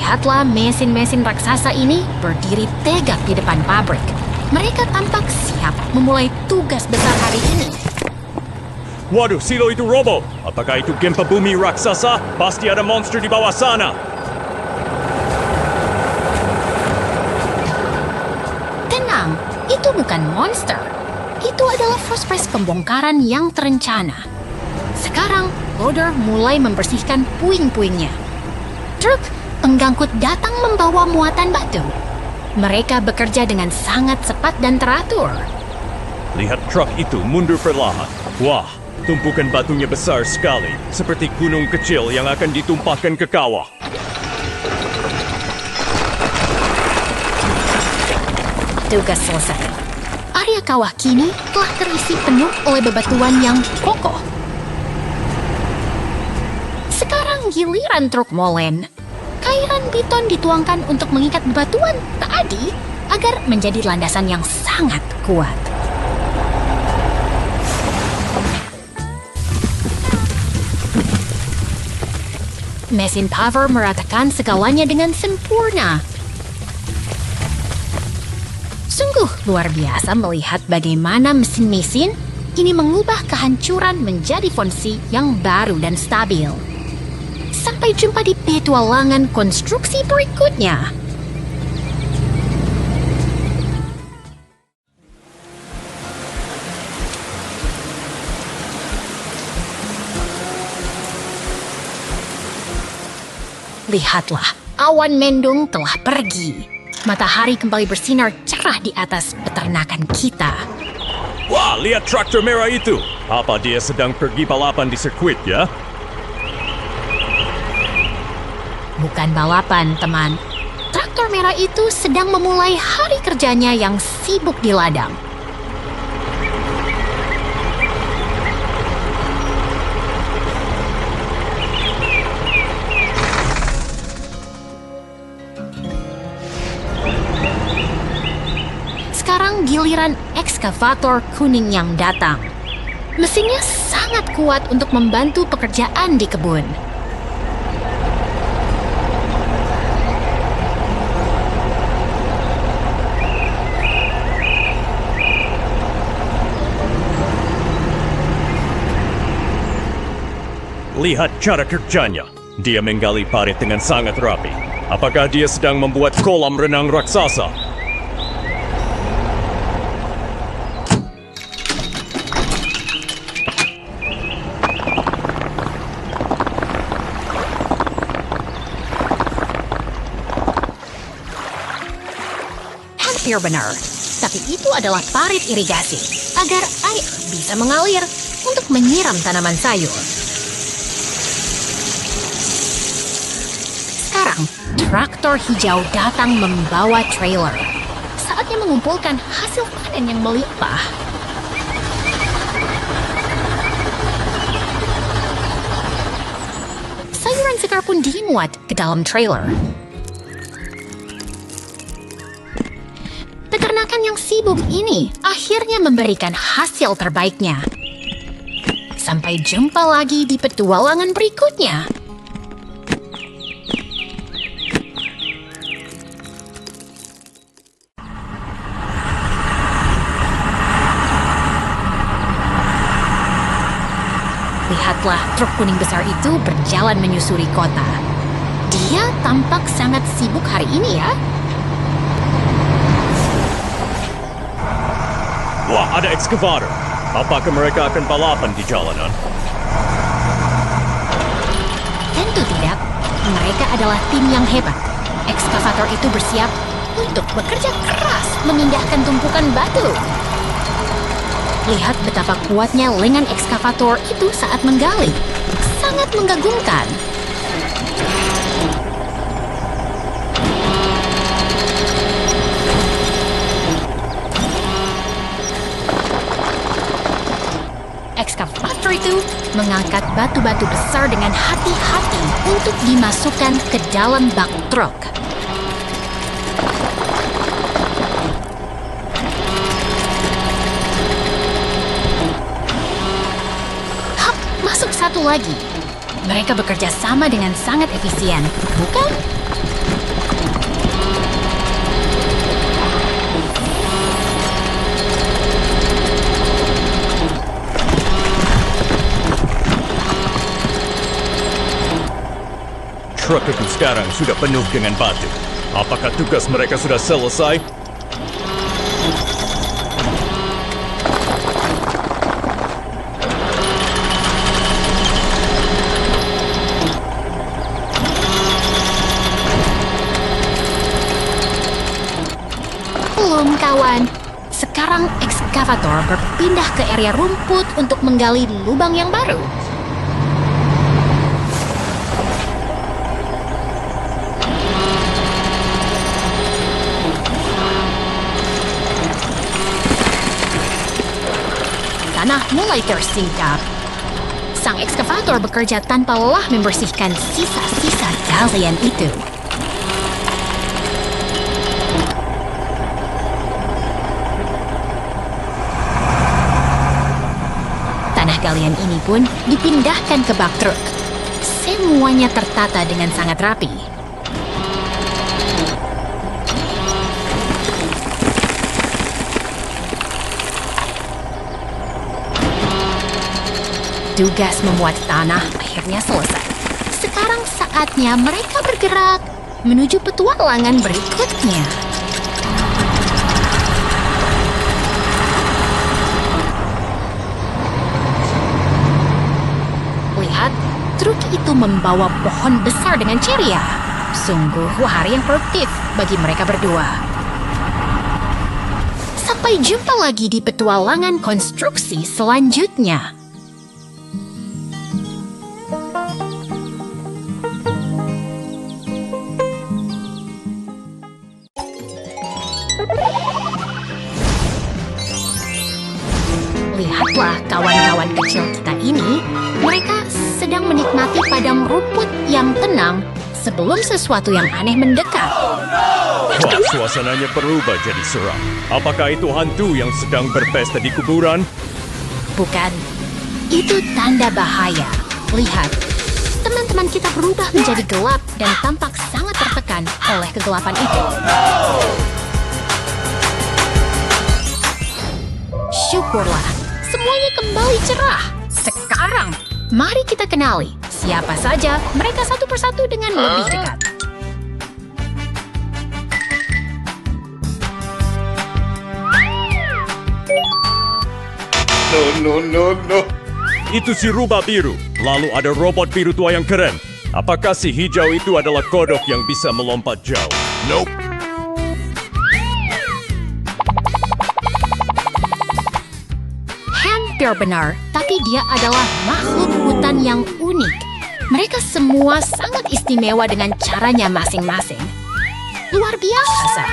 Lihatlah mesin-mesin raksasa ini berdiri tegak di depan pabrik. Mereka tampak siap memulai tugas besar hari ini. Waduh, silo itu roboh. Apakah itu gempa bumi raksasa? Pasti ada monster di bawah sana. Tenang, itu bukan monster. Itu adalah proses pembongkaran yang terencana. Sekarang, loader mulai membersihkan puing-puingnya. Truk penggangkut datang membawa muatan batu. Mereka bekerja dengan sangat cepat dan teratur. Lihat truk itu mundur perlahan. Wah, tumpukan batunya besar sekali. Seperti gunung kecil yang akan ditumpahkan ke kawah. Tugas selesai. Area kawah kini telah terisi penuh oleh bebatuan yang kokoh. Sekarang giliran truk molen. Cairan beton dituangkan untuk mengikat bebatuan tadi agar menjadi landasan yang sangat kuat. Mesin power meratakan segalanya dengan sempurna. Sungguh luar biasa melihat bagaimana mesin-mesin ini mengubah kehancuran menjadi fungsi yang baru dan stabil. Sampai jumpa di petualangan konstruksi berikutnya. Lihatlah, awan mendung telah pergi. Matahari kembali bersinar cerah di atas peternakan kita. Wah, lihat traktor merah itu. Apa dia sedang pergi balapan di sirkuit ya? Bukan balapan, teman. Traktor merah itu sedang memulai hari kerjanya yang sibuk di ladang. Sekarang giliran ekskavator kuning yang datang. Mesinnya sangat kuat untuk membantu pekerjaan di kebun. Lihat cara kerjanya. Dia menggali parit dengan sangat rapi. Apakah dia sedang membuat kolam renang raksasa? Hampir benar. Tapi itu adalah parit irigasi agar air bisa mengalir untuk menyiram tanaman sayur. Sekarang, traktor hijau datang membawa trailer. Saatnya mengumpulkan hasil panen yang melimpah. Sayuran segar pun dimuat ke dalam trailer. Peternakan yang sibuk ini akhirnya memberikan hasil terbaiknya. Sampai jumpa lagi di petualangan berikutnya. Lihatlah, truk kuning besar itu berjalan menyusuri kota. Dia tampak sangat sibuk hari ini ya. Wah, ada ekskavator. Apakah mereka akan balapan di jalanan? Tentu tidak. Mereka adalah tim yang hebat. Ekskavator itu bersiap untuk bekerja keras memindahkan tumpukan batu. Lihat betapa kuatnya lengan ekskavator itu saat menggali. Sangat mengagumkan. Ekskavator itu mengangkat batu-batu besar dengan hati-hati untuk dimasukkan ke dalam bak truk. Masuk satu lagi. Mereka bekerja sama dengan sangat efisien, bukan? truk itu sekarang sudah penuh dengan batu. Apakah tugas mereka sudah selesai? Belum, kawan. Sekarang ekskavator berpindah ke area rumput untuk menggali lubang yang baru. Tanah mulai tersinggap. Sang ekskavator bekerja tanpa lelah membersihkan sisa-sisa galian itu. Tanah galian ini pun dipindahkan ke bak truk. Semuanya tertata dengan sangat rapi. Tugas memuat tanah akhirnya selesai. Sekarang saatnya mereka bergerak menuju petualangan berikutnya. Lihat, truk itu membawa pohon besar dengan ceria. Sungguh hari yang produktif bagi mereka berdua. Sampai jumpa lagi di petualangan konstruksi selanjutnya. Lihatlah kawan-kawan kecil kita ini, mereka sedang menikmati padang rumput yang tenang sebelum sesuatu yang aneh mendekat. Wah, suasananya berubah jadi seram. Apakah itu hantu yang sedang berpesta di kuburan? Bukan, itu tanda bahaya. Lihat, teman-teman kita berubah menjadi gelap dan tampak sangat tertekan oleh kegelapan itu. Syukurlah, semuanya kembali cerah. Sekarang, mari kita kenali siapa saja mereka satu persatu dengan lebih dekat. No. Itu si rubah biru. Lalu ada robot biru tua yang keren. Apakah si hijau itu adalah kodok yang bisa melompat jauh? Nope. Hampir benar, tapi dia adalah makhluk hutan yang unik. Mereka semua sangat istimewa dengan caranya masing-masing. Luar biasa.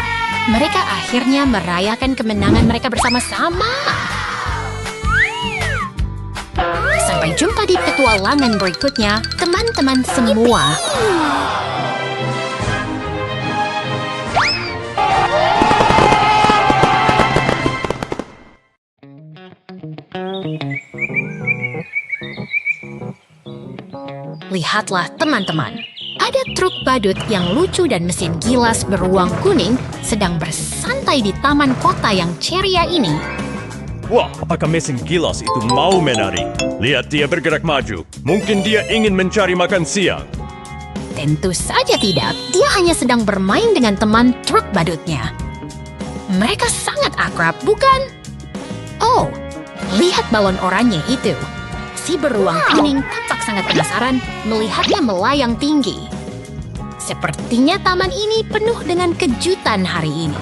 Mereka akhirnya merayakan kemenangan mereka bersama-sama. Sampai jumpa di petualangan berikutnya, teman-teman semua. Lihatlah teman-teman, ada truk badut yang lucu dan mesin gilas beruang kuning sedang bersantai di taman kota yang ceria ini. Wah, apakah mesin gilas itu mau menari? Lihat dia bergerak maju. Mungkin dia ingin mencari makan siang. Tentu saja tidak, dia hanya sedang bermain dengan teman truk badutnya. Mereka sangat akrab, bukan? Oh, lihat balon oranye itu. Si beruang kuning tampak sangat penasaran melihatnya melayang tinggi. Sepertinya taman ini penuh dengan kejutan hari ini.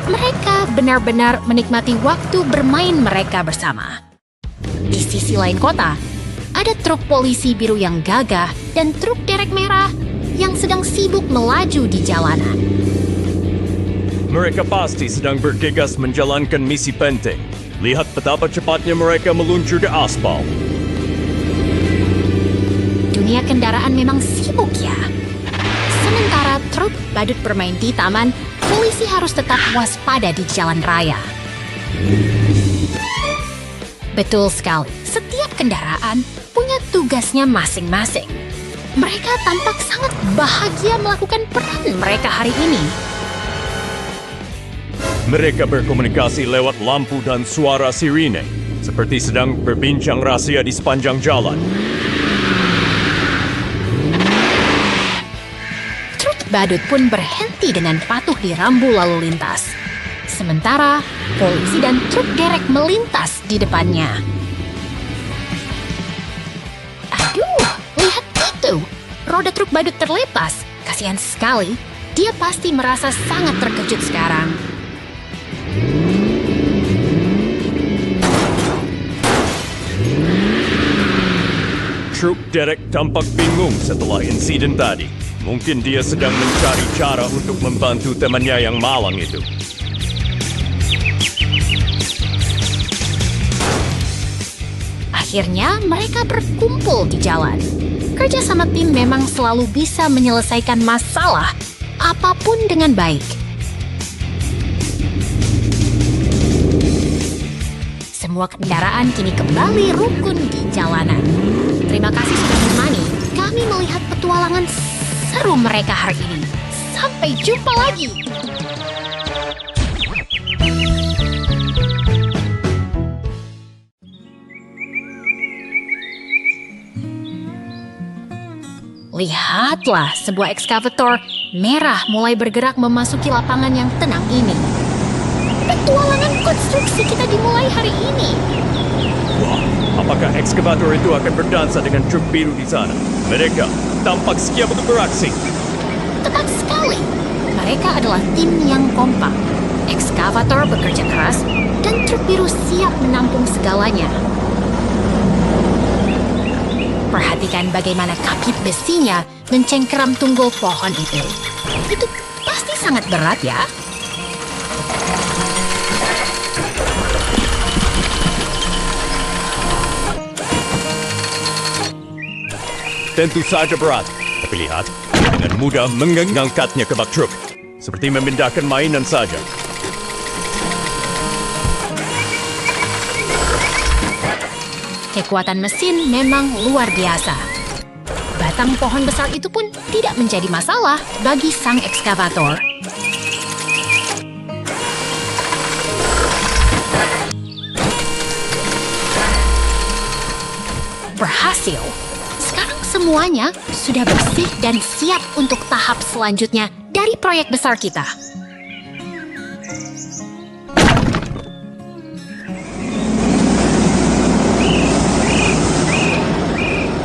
Mereka benar-benar menikmati waktu bermain mereka bersama. Di sisi lain kota, ada truk polisi biru yang gagah dan truk derek merah yang sedang sibuk melaju di jalanan. Mereka pasti sedang bergegas menjalankan misi penting. Lihat betapa cepatnya mereka meluncur di aspal. Dunia kendaraan memang sibuk ya. Sementara truk badut bermain di taman, polisi harus tetap waspada di jalan raya. Betul sekali, setiap kendaraan punya tugasnya masing-masing. Mereka tampak sangat bahagia melakukan peran mereka hari ini. Mereka berkomunikasi lewat lampu dan suara sirine, seperti sedang berbincang rahasia di sepanjang jalan. badut pun berhenti dengan patuh di rambu lalu lintas. Sementara polisi dan truk derek melintas di depannya. Aduh, lihat itu! Roda truk badut terlepas. Kasihan sekali, dia pasti merasa sangat terkejut sekarang. Truk derek tampak bingung setelah insiden tadi. Mungkin dia sedang mencari cara untuk membantu temannya yang malang itu. Akhirnya mereka berkumpul di jalan. Kerja sama tim memang selalu bisa menyelesaikan masalah apapun dengan baik. Semua kendaraan kini kembali rukun di jalanan. Terima kasih sudah menemani kami melihat petualangan seru mereka hari ini. Sampai jumpa lagi! Lihatlah, sebuah ekskavator merah mulai bergerak memasuki lapangan yang tenang ini. Petualangan konstruksi kita dimulai hari ini. Wah, apakah ekskavator itu akan berdansa dengan truk biru di sana? Mereka tampak siap untuk beraksi. Tepat sekali. Mereka adalah tim yang kompak. Ekskavator bekerja keras dan truk biru siap menampung segalanya. Perhatikan bagaimana kaki besinya mencengkeram tunggul pohon itu. Itu pasti sangat berat ya. Tentu saja berat, tapi lihat, dengan mudah mengangkatnya ke bak truk. Seperti memindahkan mainan saja. Kekuatan mesin memang luar biasa. Batang pohon besar itu pun tidak menjadi masalah bagi sang ekskavator. Berhasil. Sekarang semuanya sudah bersih dan siap untuk tahap selanjutnya dari proyek besar kita.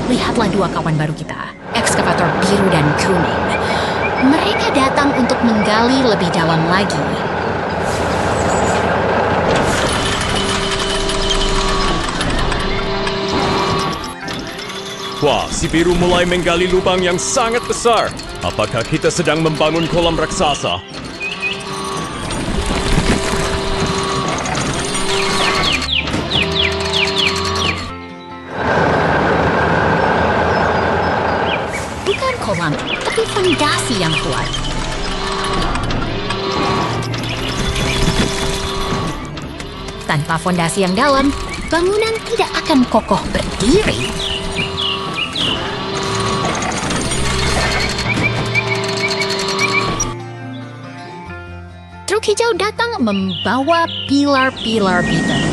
Lihatlah dua kawan baru kita, ekskavator biru dan kuning. Mereka datang untuk menggali lebih dalam lagi. Wah, si biru mulai menggali lubang yang sangat besar. Apakah kita sedang membangun kolam raksasa? Bukan kolam, tapi fondasi yang kuat. Tanpa fondasi yang dalam, bangunan tidak akan kokoh berdiri. Truk hijau datang membawa pilar-pilar beton.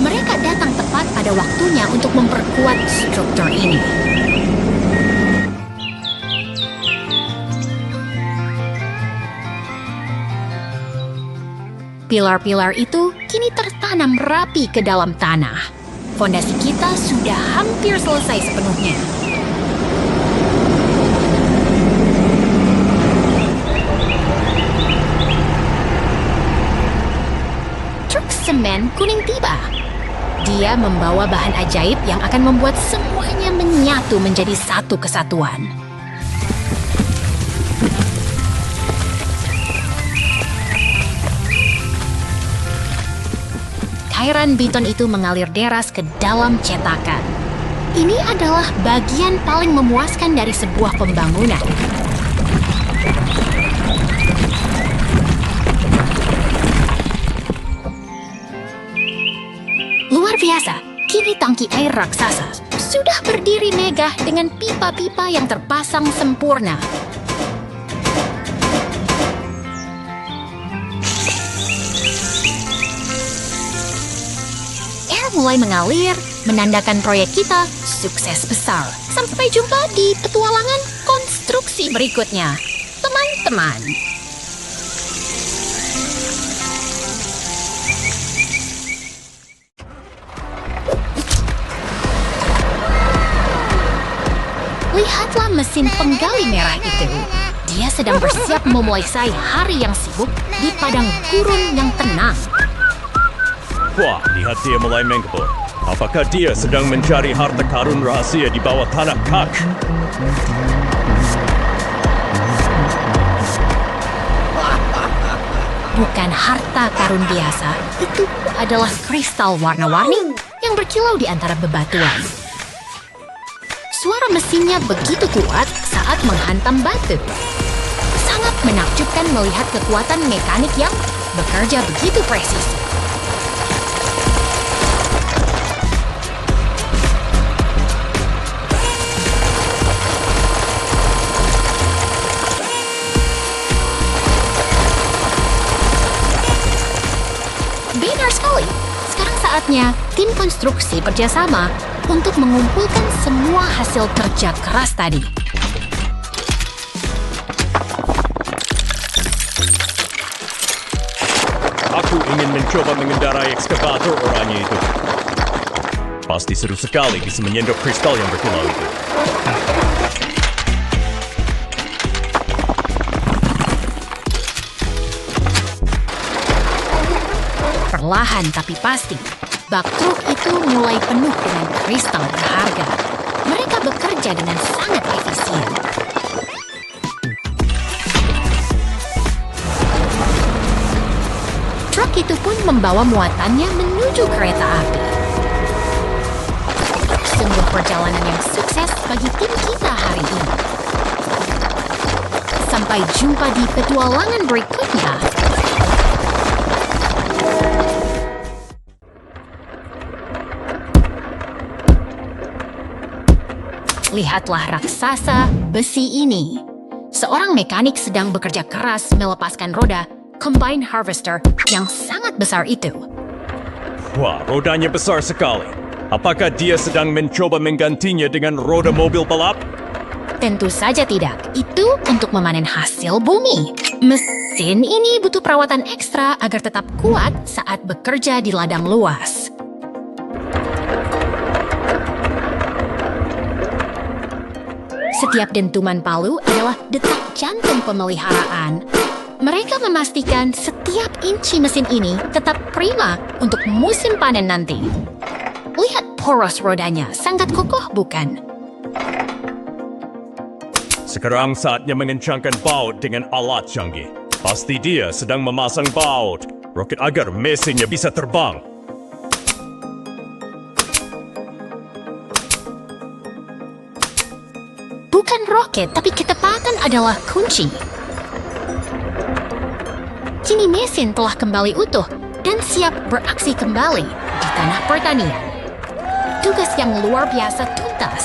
Mereka datang tepat pada waktunya untuk memperkuat struktur ini. Pilar-pilar itu kini tertanam rapi ke dalam tanah. Fondasi kita sudah hampir selesai sepenuhnya. Truk semen kuning tiba. Dia membawa bahan ajaib yang akan membuat semuanya menyatu menjadi satu kesatuan. Cairan beton itu mengalir deras ke dalam cetakan. Ini adalah bagian paling memuaskan dari sebuah pembangunan. Luar biasa, kini tangki air raksasa sudah berdiri megah dengan pipa-pipa yang terpasang sempurna. Mulai mengalir, menandakan proyek kita sukses besar. Sampai jumpa di petualangan konstruksi berikutnya. teman-teman. Lihatlah mesin penggali merah itu. Dia sedang bersiap memulai hari yang sibuk di padang gurun yang tenang. Wah, lihat dia mulai menggebur. Apakah dia sedang mencari harta karun rahasia di bawah tanah kak? Bukan harta karun biasa, itu adalah kristal warna-warni yang berkilau di antara bebatuan. Suara mesinnya begitu kuat saat menghantam batu. Sangat menakjubkan melihat kekuatan mekanik yang bekerja begitu presisi. Benar sekali. Sekarang saatnya tim konstruksi bekerjasama untuk mengumpulkan semua hasil kerja keras tadi. Aku ingin mencoba mengendarai ekskavator oranye itu. Pasti seru sekali bisa menyendok kristal yang berkilau itu. Perlahan tapi pasti, bak truk itu mulai penuh dengan kristal berharga. Mereka bekerja dengan sangat efisien. Truk itu pun membawa muatannya menuju kereta api. Sungguh perjalanan yang sukses bagi tim kita hari ini. Sampai jumpa di petualangan berikutnya. Lihatlah raksasa besi ini. Seorang mekanik sedang bekerja keras melepaskan roda combine harvester yang sangat besar itu. Wah, rodanya besar sekali. Apakah dia sedang mencoba menggantinya dengan roda mobil balap? Tentu saja tidak. Itu untuk memanen hasil bumi. Mesin ini butuh perawatan ekstra agar tetap kuat saat bekerja di ladang luas. Setiap dentuman palu adalah detak jantung pemeliharaan. Mereka memastikan setiap inci mesin ini tetap prima untuk musim panen nanti. Lihat poros rodanya, sangat kokoh bukan? Sekarang saatnya mengencangkan baut dengan alat canggih. Pasti dia sedang memasang baut roket agar mesinnya bisa terbang. Bukan roket, tapi ketepatan adalah kunci. Kini mesin telah kembali utuh dan siap beraksi kembali di tanah pertanian. Tugas yang luar biasa tuntas.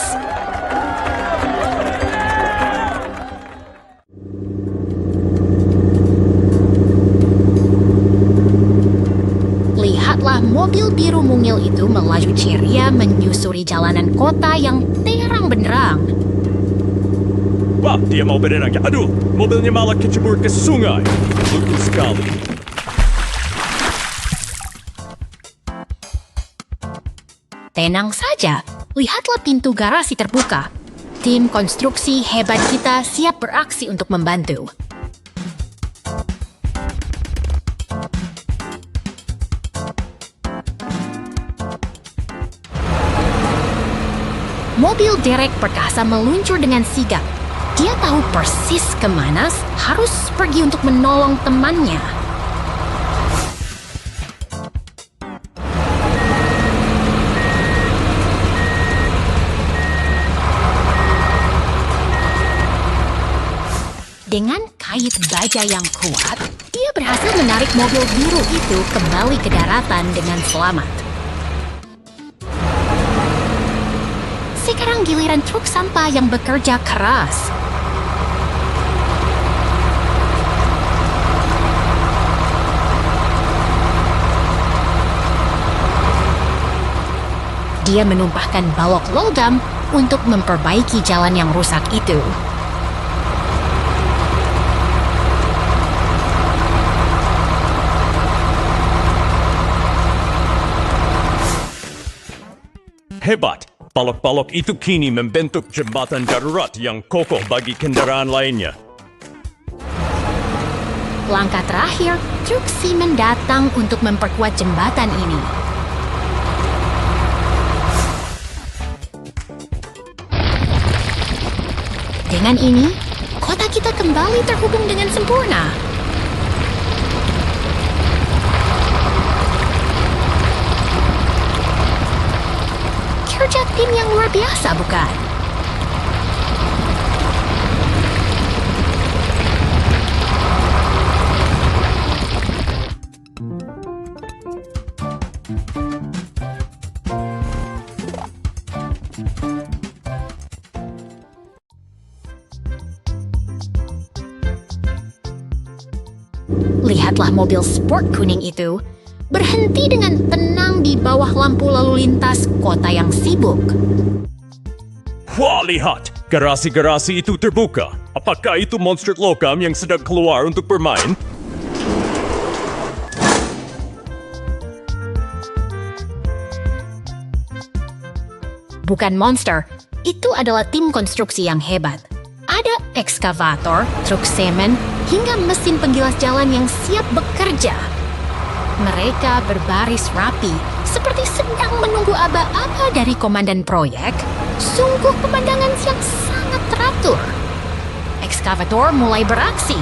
Lihatlah mobil biru mungil itu melaju ceria menyusuri jalanan kota yang terang benderang. Wah, dia mau berenang. Aduh, mobilnya malah kecebur ke sungai. Lucu sekali. Tenang saja, lihatlah pintu garasi terbuka. Tim konstruksi hebat kita siap beraksi untuk membantu. Mobil derek perkasa meluncur dengan sigap. Dia tahu persis kemana harus pergi untuk menolong temannya. Dengan kait baja yang kuat, dia berhasil menarik mobil biru itu kembali ke daratan dengan selamat. Sekarang giliran truk sampah yang bekerja keras. Dia menumpahkan balok logam untuk memperbaiki jalan yang rusak itu. hebat. Balok-balok itu kini membentuk jembatan darurat yang kokoh bagi kendaraan lainnya. Langkah terakhir, truk semen datang untuk memperkuat jembatan ini. Dengan ini, kota kita kembali terhubung dengan sempurna. Kerja tim yang luar biasa, bukan? Lihatlah mobil sport kuning itu berhenti dengan tenang di bawah lampu lalu lintas kota yang sibuk. Wah, lihat! Garasi-garasi itu terbuka. Apakah itu monster logam yang sedang keluar untuk bermain? Bukan monster, itu adalah tim konstruksi yang hebat. Ada ekskavator, truk semen, hingga mesin penggilas jalan yang siap bekerja. Mereka berbaris rapi, seperti sedang menunggu aba-aba dari komandan proyek. Sungguh pemandangan yang sangat teratur. Ekskavator mulai beraksi.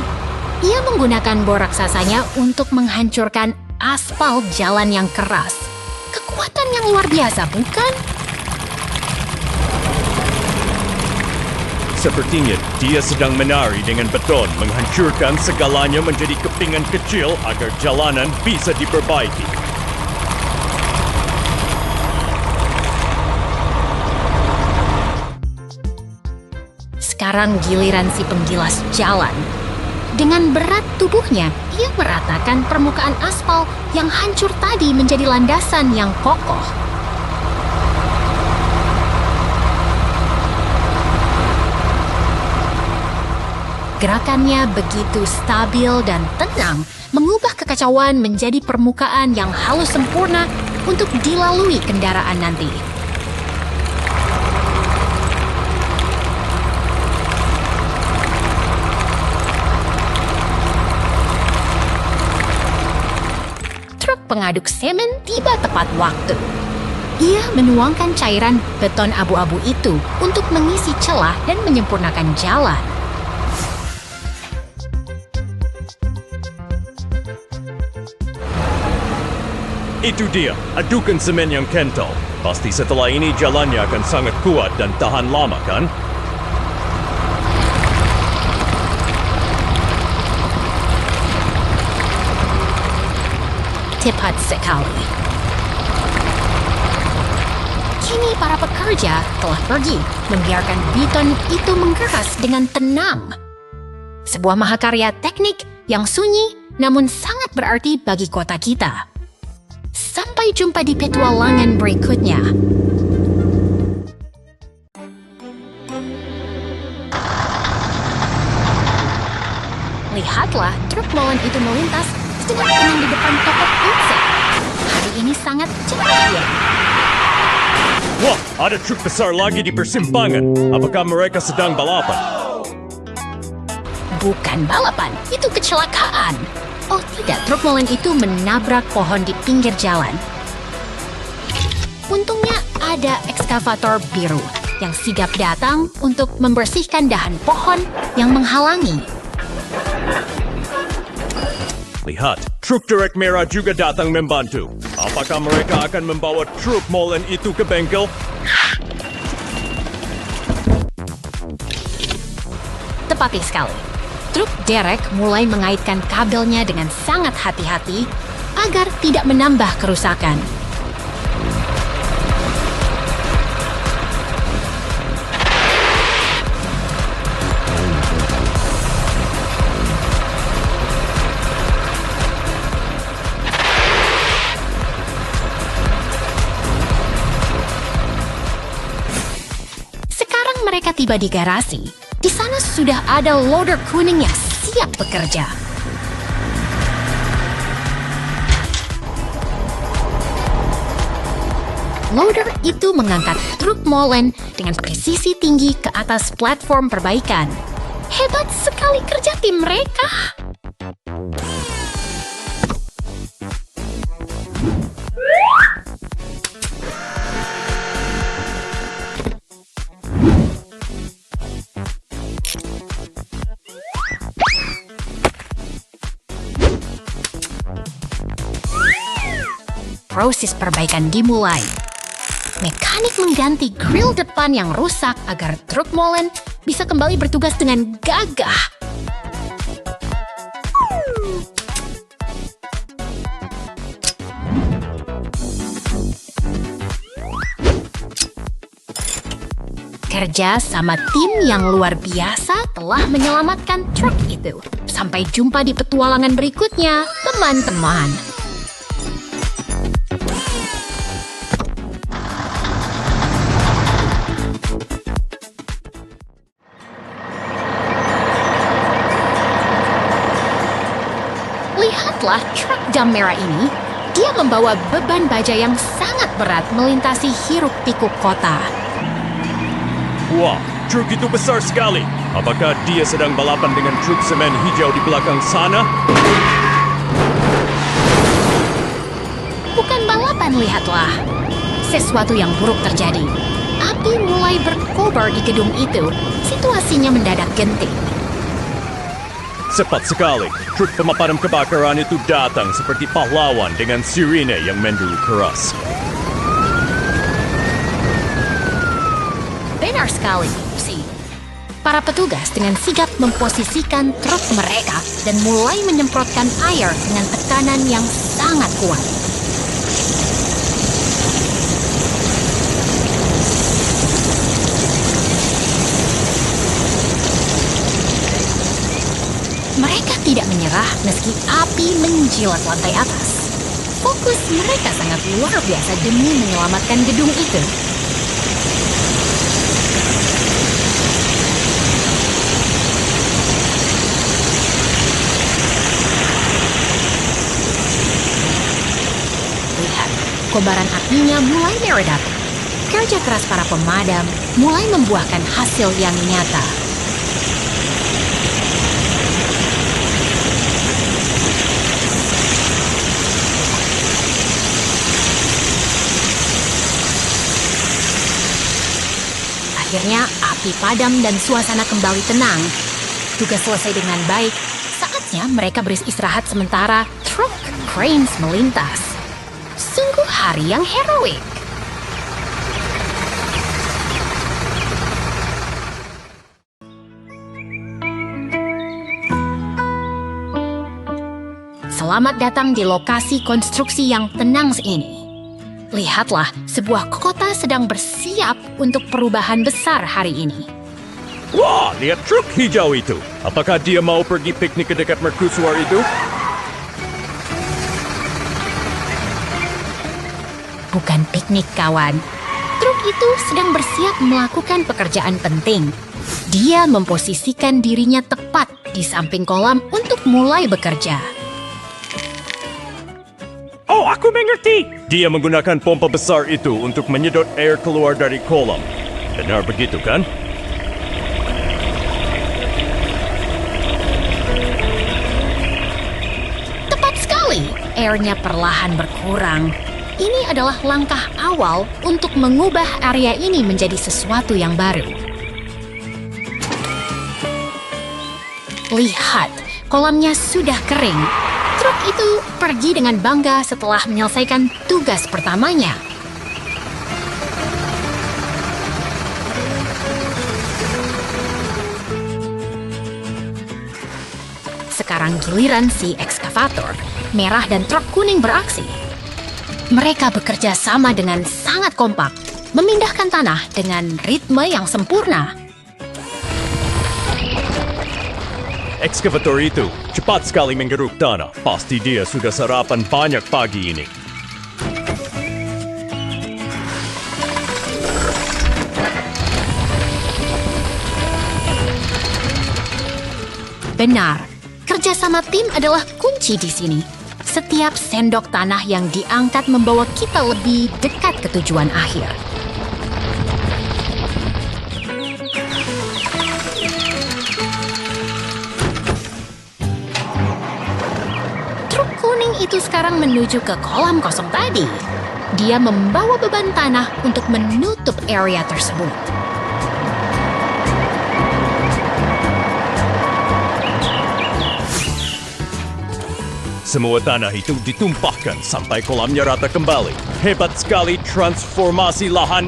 Ia menggunakan bor raksasanya untuk menghancurkan aspal jalan yang keras. Kekuatan yang luar biasa, bukan? Sepertinya dia sedang menari dengan beton, menghancurkan segalanya menjadi kepingan kecil agar jalanan bisa diperbaiki. Sekarang giliran si penggilas jalan. Dengan berat tubuhnya, ia meratakan permukaan aspal yang hancur tadi menjadi landasan yang kokoh. Gerakannya begitu stabil dan tenang, mengubah kekacauan menjadi permukaan yang halus sempurna untuk dilalui kendaraan nanti. Truk pengaduk semen tiba tepat waktu. Ia menuangkan cairan beton abu-abu itu untuk mengisi celah dan menyempurnakan jalan. Itu dia, adukan semen yang kental. Pasti setelah ini jalannya akan sangat kuat dan tahan lama, kan? Tepat sekali. Kini para pekerja telah pergi, membiarkan beton itu menggeras dengan tenang. Sebuah mahakarya teknik yang sunyi namun sangat berarti bagi kota kita. Sampai jumpa di petualangan berikutnya. Lihatlah, truk molen itu melintas sedang di depan toko pizza. Hari ini sangat ceria. Wah, ada truk besar lagi di persimpangan. Apakah mereka sedang balapan? Bukan balapan, itu kecelakaan. Oh tidak, truk molen itu menabrak pohon di pinggir jalan. Untungnya ada ekskavator biru yang sigap datang untuk membersihkan dahan pohon yang menghalangi. Lihat, truk derek merah juga datang membantu. Apakah mereka akan membawa truk molen itu ke bengkel? Tepati sekali. Truk derek mulai mengaitkan kabelnya dengan sangat hati-hati agar tidak menambah kerusakan. Sekarang mereka tiba di garasi. Di sana sudah ada loader kuning yang siap bekerja. Loader itu mengangkat truk molen dengan presisi tinggi ke atas platform perbaikan. Hebat sekali kerja tim mereka. Proses perbaikan dimulai. Mekanik mengganti grill depan yang rusak agar truk molen bisa kembali bertugas dengan gagah. Kerja sama tim yang luar biasa telah menyelamatkan truk itu. Sampai jumpa di petualangan berikutnya, teman-teman. Lihatlah truk dam merah ini. Dia membawa beban baja yang sangat berat melintasi hiruk-pikuk kota. Wah, truk itu besar sekali. Apakah dia sedang balapan dengan truk semen hijau di belakang sana? Bukan balapan, lihatlah. Sesuatu yang buruk terjadi. Api mulai berkobar di gedung itu. Situasinya mendadak genting. Cepat sekali, truk pemadam kebakaran itu datang seperti pahlawan dengan sirine yang menderu keras. Benar sekali, Lucy. Para petugas dengan sigap memposisikan truk mereka dan mulai menyemprotkan air dengan tekanan yang sangat kuat. Mereka tidak menyerah meski api menjilat lantai atas. Fokus mereka sangat luar biasa demi menyelamatkan gedung itu. Lihat, kobaran apinya mulai meredak. Kerja keras para pemadam mulai membuahkan hasil yang nyata. Akhirnya api padam dan suasana kembali tenang. Tugas selesai dengan baik. Saatnya mereka beristirahat sementara truk cranes melintas. Sungguh hari yang heroik. Selamat datang di lokasi konstruksi yang tenang ini. Lihatlah, sebuah kota sedang bersiap untuk perubahan besar hari ini. Wah, lihat truk hijau itu. Apakah dia mau pergi piknik ke dekat mercusuar itu? Bukan piknik, kawan. Truk itu sedang bersiap melakukan pekerjaan penting. Dia memposisikan dirinya tepat di samping kolam untuk mulai bekerja. Oh, aku mengerti. Dia menggunakan pompa besar itu untuk menyedot air keluar dari kolam. Benar begitu, kan? Tepat sekali. Airnya perlahan berkurang. Ini adalah langkah awal untuk mengubah area ini menjadi sesuatu yang baru. Lihat, kolamnya sudah kering. Truk itu pergi dengan bangga setelah menyelesaikan tugas pertamanya. Sekarang giliran si ekskavator, merah dan truk kuning beraksi. Mereka bekerja sama dengan sangat kompak, memindahkan tanah dengan ritme yang sempurna. Ekskavator itu cepat sekali menggeruk tanah. Pasti dia sudah sarapan banyak pagi ini. Benar, kerjasama tim adalah kunci di sini. Setiap sendok tanah yang diangkat membawa kita lebih dekat ke tujuan akhir. Truk kuning itu sekarang menuju ke kolam kosong tadi. Dia membawa beban tanah untuk menutup area tersebut. Semua tanah itu ditumpahkan sampai kolamnya rata kembali. Hebat sekali transformasi lahan.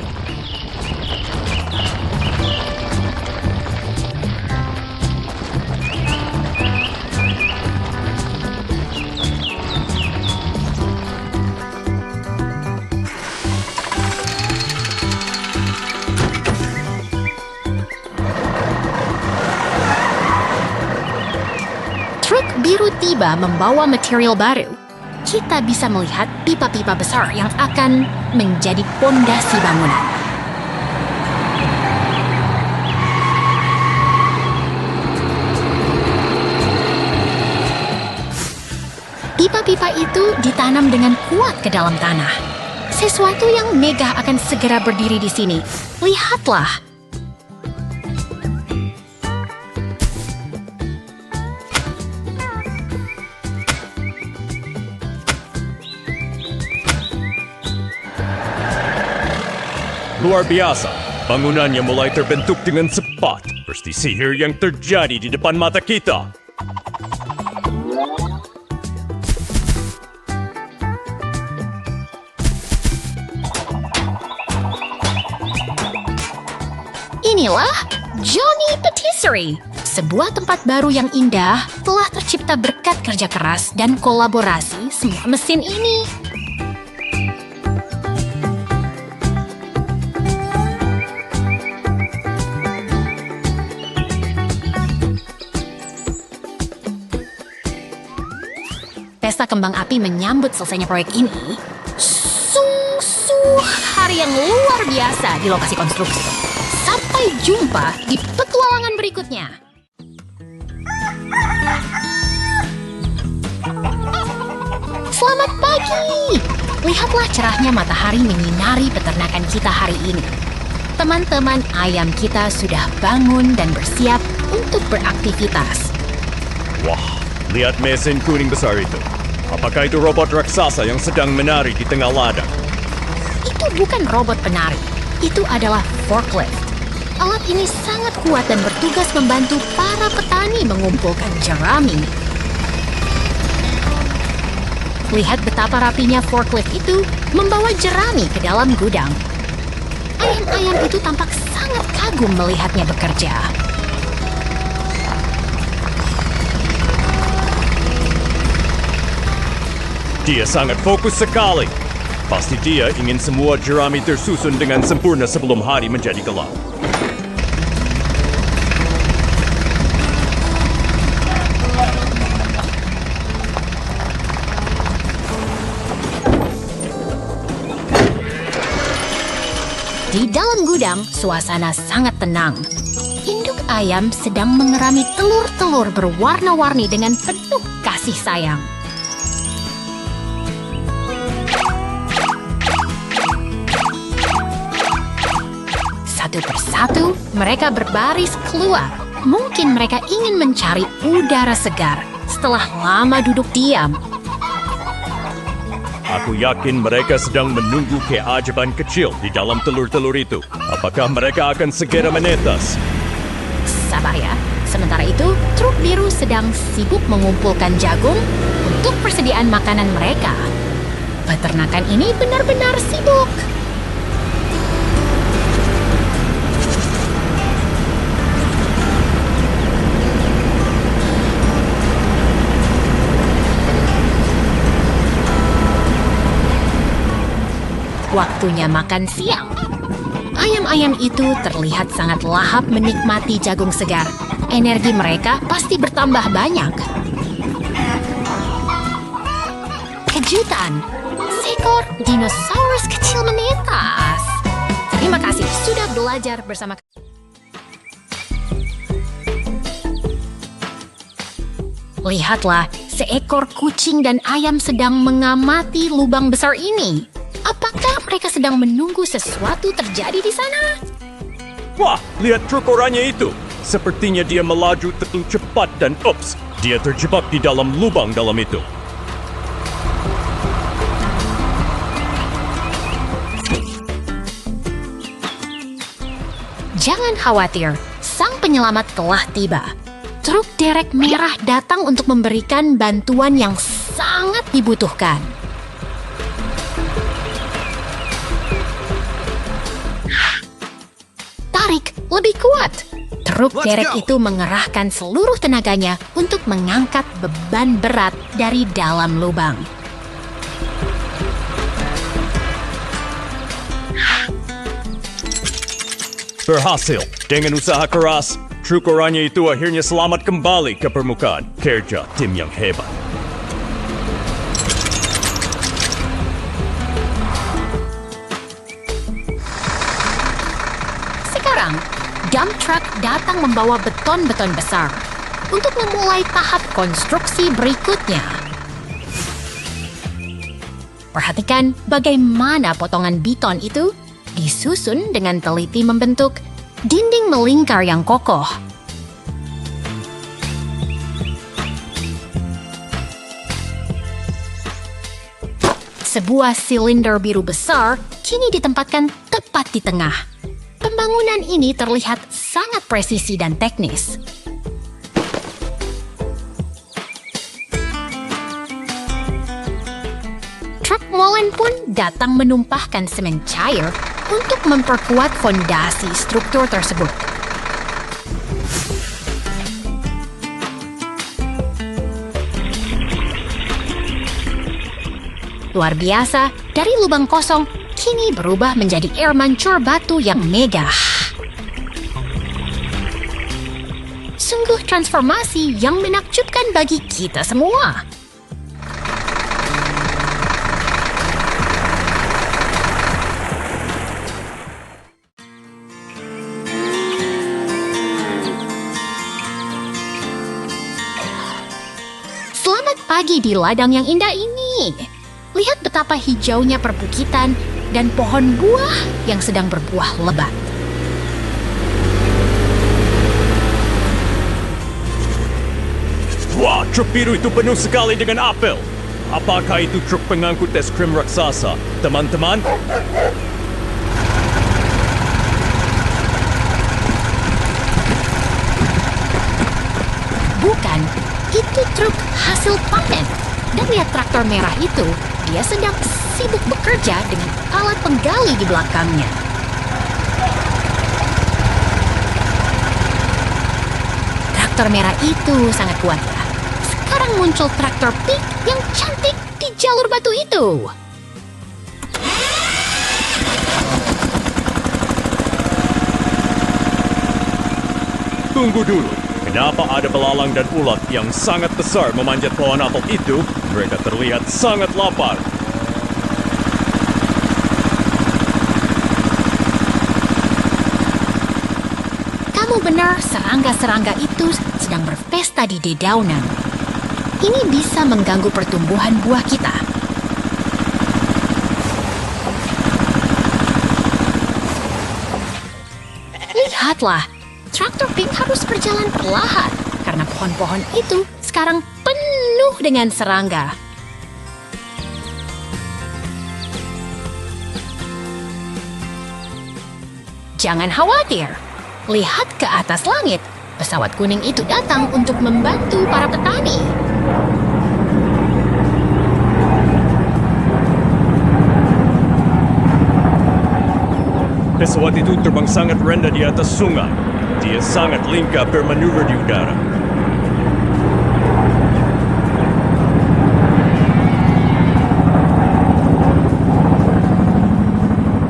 Truk biru tiba membawa material baru. Kita bisa melihat pipa-pipa besar yang akan menjadi pondasi bangunan. Pipa-pipa itu ditanam dengan kuat ke dalam tanah. Sesuatu yang megah akan segera berdiri di sini. Lihatlah. Luar biasa, bangunannya mulai terbentuk dengan cepat. Seperti sihir yang terjadi di depan mata kita. Inilah Johnny Patisserie, sebuah tempat baru yang indah telah tercipta berkat kerja keras dan kolaborasi semua mesin ini. Pesta kembang api menyambut selesainya proyek ini. Sungguh hari yang luar biasa di lokasi konstruksi. Sampai jumpa di petualangan berikutnya. Selamat pagi! Lihatlah cerahnya matahari menyinari peternakan kita hari ini. Teman-teman ayam kita sudah bangun dan bersiap untuk beraktivitas. Wah, lihat mesin kuning besar itu. Apakah itu robot raksasa yang sedang menari di tengah ladang? Itu bukan robot penari. Itu adalah forklift. Alat ini sangat kuat dan bertugas membantu para petani mengumpulkan jerami. Lihat betapa rapinya forklift itu membawa jerami ke dalam gudang. Ayam-ayam itu tampak sangat kagum melihatnya bekerja. Dia sangat fokus sekali. Pasti dia ingin semua jerami tersusun dengan sempurna sebelum hari menjadi gelap. Di dalam gudang, suasana sangat tenang. Induk ayam sedang mengerami telur-telur berwarna-warni dengan penuh kasih sayang. Satu persatu, mereka berbaris keluar. Mungkin mereka ingin mencari udara segar setelah lama duduk diam. Aku yakin mereka sedang menunggu keajaiban kecil di dalam telur-telur itu. Apakah mereka akan segera menetas? Sabar ya. Sementara itu, truk biru sedang sibuk mengumpulkan jagung untuk persediaan makanan mereka. Peternakan ini benar-benar sibuk. Waktunya makan siang. Ayam-ayam itu terlihat sangat lahap menikmati jagung segar. Energi mereka pasti bertambah banyak. Kejutan! Seekor dinosaurus kecil menetas. Terima kasih sudah belajar bersama kami. Lihatlah, Seekor kucing dan ayam sedang mengamati lubang besar ini. Apakah mereka sedang menunggu sesuatu terjadi di sana? Wah, lihat truk oranye itu. Sepertinya dia melaju terlalu cepat dan ups, dia terjebak di dalam lubang dalam itu. Jangan khawatir, sang penyelamat telah tiba. Truk derek merah datang untuk memberikan bantuan yang sangat dibutuhkan. Tarik lebih kuat. Truk derek itu mengerahkan seluruh tenaganya untuk mengangkat beban berat dari dalam lubang. Berhasil. Dengan usaha keras, truk oranye itu akhirnya selamat kembali ke permukaan. Kerja tim yang hebat. Sekarang, dump truck datang membawa beton-beton besar untuk memulai tahap konstruksi berikutnya. Perhatikan bagaimana potongan beton itu disusun dengan teliti membentuk dinding melingkar yang kokoh. Sebuah silinder biru besar kini ditempatkan tepat di tengah. Pembangunan ini terlihat sangat presisi dan teknis. Truk molen pun datang menumpahkan semen cair untuk memperkuat fondasi struktur tersebut. Luar biasa, dari lubang kosong kini berubah menjadi air mancur batu yang megah. Sungguh transformasi yang menakjubkan bagi kita semua. Selamat pagi di ladang yang indah ini. Lihat betapa hijaunya perbukitan dan pohon buah yang sedang berbuah lebat. Wah, truk biru itu penuh sekali dengan apel. Apakah itu truk pengangkut es krim raksasa, teman-teman? Bukan, itu truk hasil panen. Dan lihat traktor merah itu, dia sedang sibuk bekerja dengan alat penggali di belakangnya. Traktor merah itu sangat kuat ya. Sekarang muncul traktor pink yang cantik di jalur batu itu. Tunggu dulu. Kenapa ada belalang dan ulat yang sangat besar memanjat pohon apel itu? Mereka terlihat sangat lapar. Kamu benar, serangga-serangga itu sedang berpesta di dedaunan. Ini bisa mengganggu pertumbuhan buah kita. Lihatlah, traktor pink harus berjalan perlahan karena pohon-pohon itu sekarang penuh dengan serangga. Jangan khawatir, lihat ke atas langit. Pesawat kuning itu datang untuk membantu para petani. Pesawat itu terbang sangat rendah di atas sungai. Dia sangat lincah bermanuver di udara.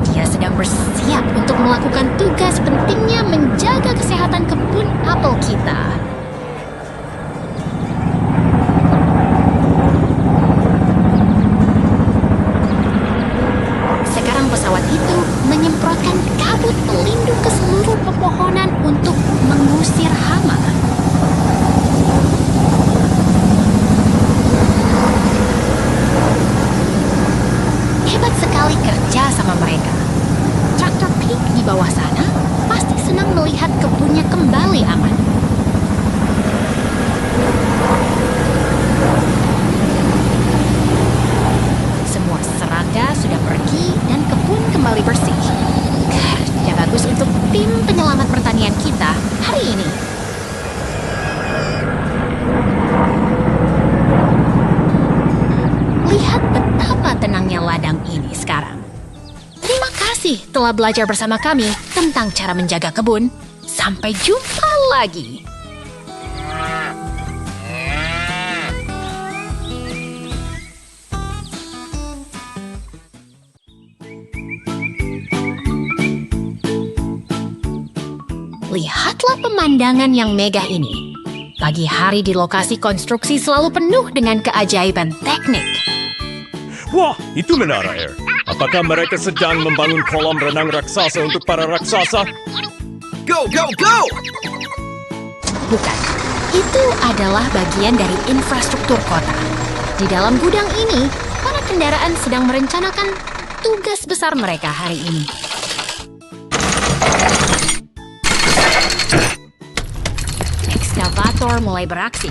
Dia sedang bersiap untuk melakukan tugas pentingnya menjaga kesehatan kebun apel kita. Sekarang pesawat itu menyemprotkan kabut pelindung ke seluruh pepohonan untuk mengusir hama. telah belajar bersama kami tentang cara menjaga kebun. Sampai jumpa lagi. Lihatlah pemandangan yang megah ini. Pagi hari di lokasi konstruksi selalu penuh dengan keajaiban teknik. Wah, itu menara air. Apakah mereka sedang membangun kolam renang raksasa untuk para raksasa? Go, go, go! Bukan, itu adalah bagian dari infrastruktur kota. Di dalam gudang ini, para kendaraan sedang merencanakan tugas besar mereka hari ini. Ekskavator mulai beraksi.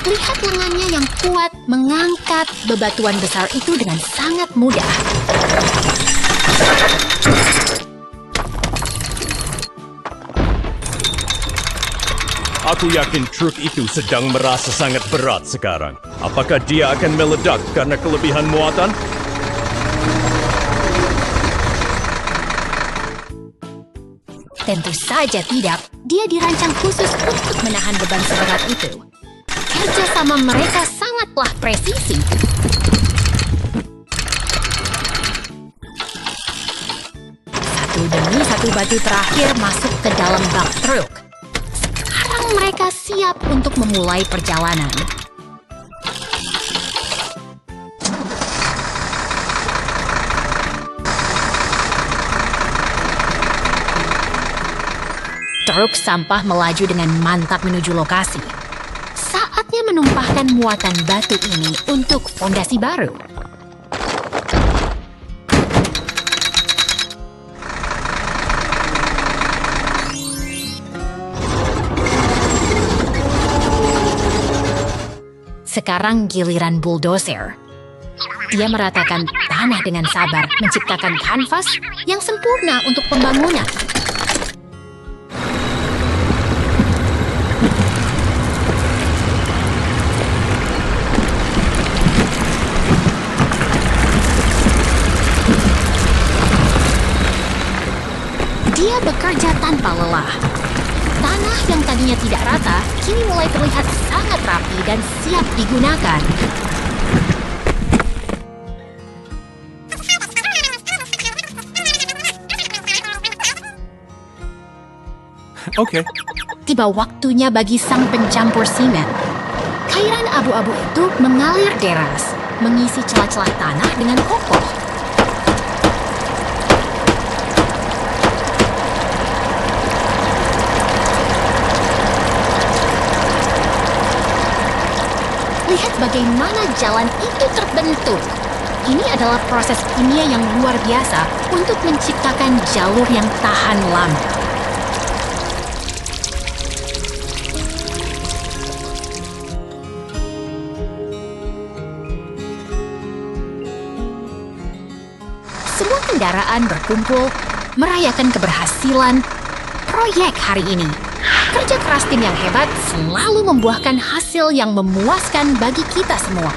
Lihat lengannya yang kuat mengangkat bebatuan besar itu dengan sangat mudah. Aku yakin truk itu sedang merasa sangat berat sekarang. Apakah dia akan meledak karena kelebihan muatan? Tentu saja tidak. Dia dirancang khusus untuk menahan beban seberat itu. Kerjasama mereka sangatlah presisi. Satu demi satu batu terakhir masuk ke dalam bak truk. Sekarang mereka siap untuk memulai perjalanan. Truk sampah melaju dengan mantap menuju lokasi. Saatnya menumpahkan muatan batu ini untuk fondasi baru. Sekarang giliran bulldozer. Dia meratakan tanah dengan sabar, menciptakan kanvas yang sempurna untuk pembangunan. Dia bekerja tanpa lelah. Tanah yang tadinya tidak rata, kini mulai terlihat sangat rapi dan siap digunakan. Okay. Tiba waktunya bagi sang pencampur simen. Cairan abu-abu itu mengalir deras, mengisi celah-celah tanah dengan kokoh. Lihat bagaimana jalan itu terbentuk. Ini adalah proses kimia yang luar biasa untuk menciptakan jalur yang tahan lama. Semua kendaraan berkumpul merayakan keberhasilan proyek hari ini. Kerja keras tim yang hebat selalu membuahkan hasil yang memuaskan bagi kita semua.